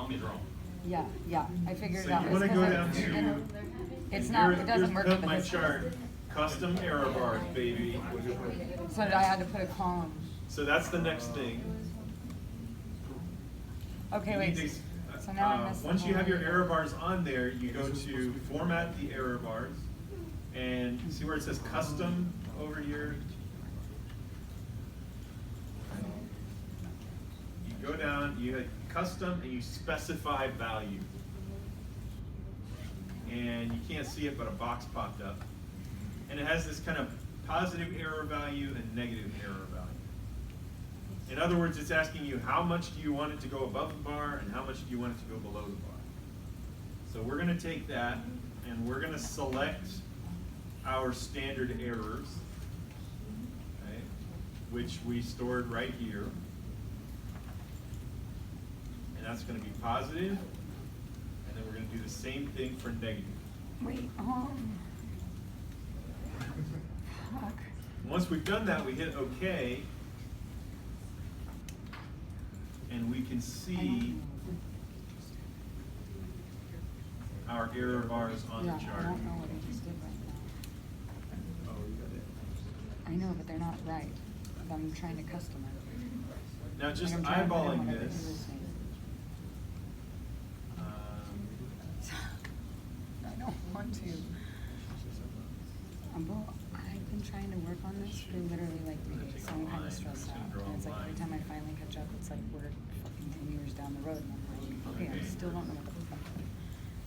Something's wrong. Yeah, I figured So it out. you want to go down to, It's and not, here- it doesn't here's work put with my this. chart, custom error bars, baby. So I had to put a column. So that's the next thing. Okay, You wait. need to- So now I missed the once you have your whole- error bars on there, you go to format the error bars, and see where it says custom over here? You go down, you hit custom, and you specify value. And you can't see it, but a box popped up. And it has this kind of positive error value and negative error value. In other words, it's asking you how much do you want it to go above the bar and how much do you want it to go below the bar. So we're going to take that and we're going to select our standard errors, okay, which we stored right here. And that's going to be positive. And then we're going to do the same thing for negative. Wait, fuck. Once we've done that, we hit OK. And we can see our error bars on the Yeah, chart. I don't know what I just did right now. Oh, you got it. I know, but they're not right. I'm trying to customize it. Now, just Like, I'm trying to put in eyeballing whatever this, he was saying. I don't want to. Well, I've been trying to work on this for literally like 3 days, so I'm kind of stressed out. And it's like every time I finally catch up, it's like we're fucking 10 years down the road, and I'm like, okay, I still don't know what the fuck.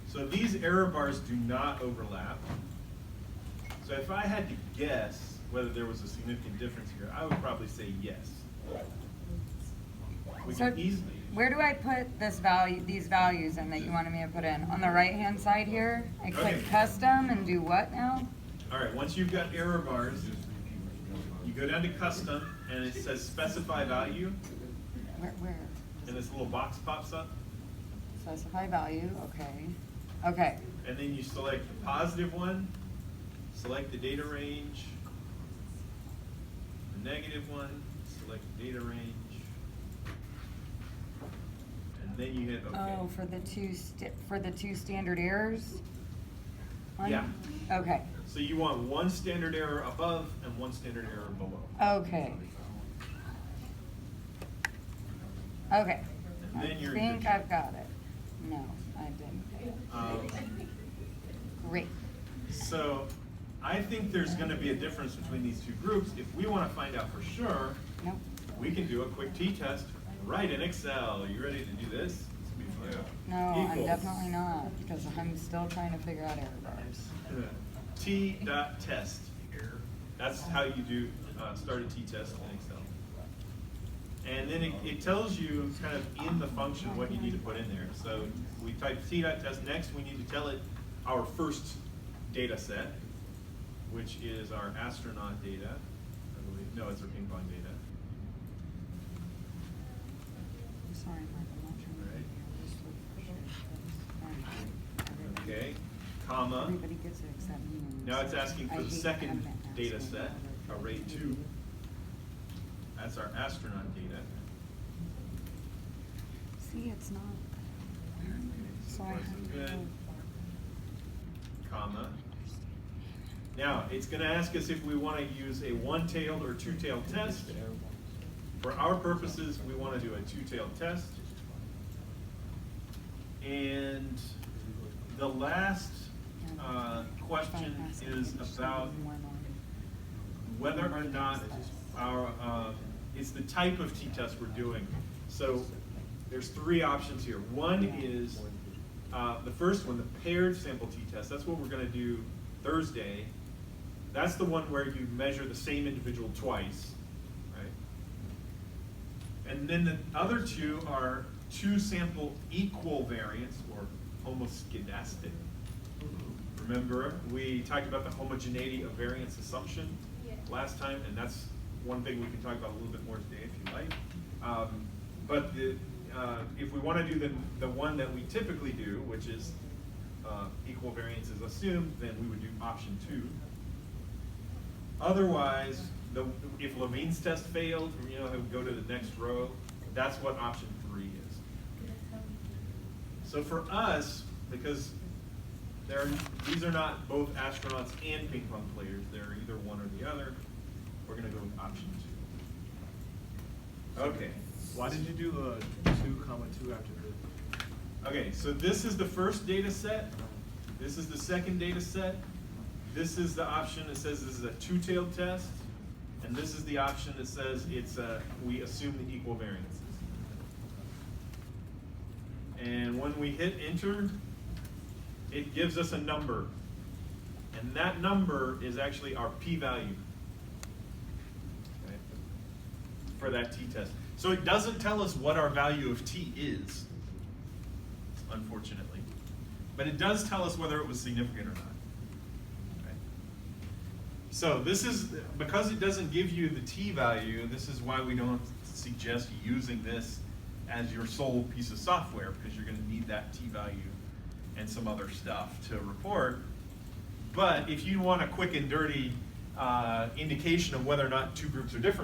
so these error bars do not overlap. So if I had to guess whether there was a significant difference here, I would probably say yes. We So can easily. where do I put this value, these values in that you wanted me to put in? On the right-hand side here? I click Okay. custom and do what now? All right, once you've got error bars, you go down to custom, and it says specify value, Where? and this little box pops up. Specify value, okay. Okay, And then you select the positive one, select the data range, the negative one, select the data range, and then you hit OK. oh, for the two standard errors? One? Yeah. Okay, So you want one standard error above and one standard error below. okay. Okay. And then I you're in think good shape. I've got it. No, I didn't. Great. So I think there's going to be a difference between these two groups. If we want to find out for sure, Nope. we can do a quick t-test right in Excel. Are you ready to do this? This will be fun. No, I'm Equals definitely not, because I'm still trying to figure out error bars. t.test. That's how you do start a t-test in Excel. And then it tells you kind of in the function what you need to put in there. So we type t.test. Next, we need to tell it our first data set, which is our astronaut data. I believe. No, it's our ping pong data. I'm sorry, Mark, I'm not trying to. Right. Okay, comma. Everybody gets it except me. and Now it's so asking I for the hate second having to ask data for set, other array people. 2. That's our astronaut data. See, it's not. So I Far, have so to good. go. Comma. Now, it's going to ask us if we want to use a one-tailed or two-tailed test. For our purposes, we want to do a two-tailed test. And the last question is about whether or not our, it's the type of t-test we're doing. So there's 3 options here. One is the first one, the paired sample t-test. That's what we're going to do Thursday. That's the one where you measure the same individual twice, right? And then the other 2 are 2 sample equal variance, or homoscedastic. Remember, we talked about the homogeneity of variance assumption last time, and that's one thing we can talk about a little bit more today if you like. But if we want to do the one that we typically do, which is equal variance is assumed, then we would do option 2. Otherwise, if Levine's test failed, it would go to the next row. That's what option 3 is. So for us, because these are not both astronauts and ping pong players, they're either one or the other, we're gonna go with option 2. Okay. Why did you do 2,2 after the? Okay, so this is the first data set. This is the second data set. This is the option that says this is a two-tailed test. And this is the option that says we assume the equal variances. And when we hit enter, it gives us a number. And that number is actually our p-value, okay, for that t-test. So it doesn't tell us what our value of t is, unfortunately. But it does tell us whether it was significant or not. Okay. So this is, because it doesn't give you the t-value, this is why we don't suggest using this as your sole piece of software, because you're going to need that t-value and some other stuff to report. But if you want a quick and dirty indication of whether or not two groups are different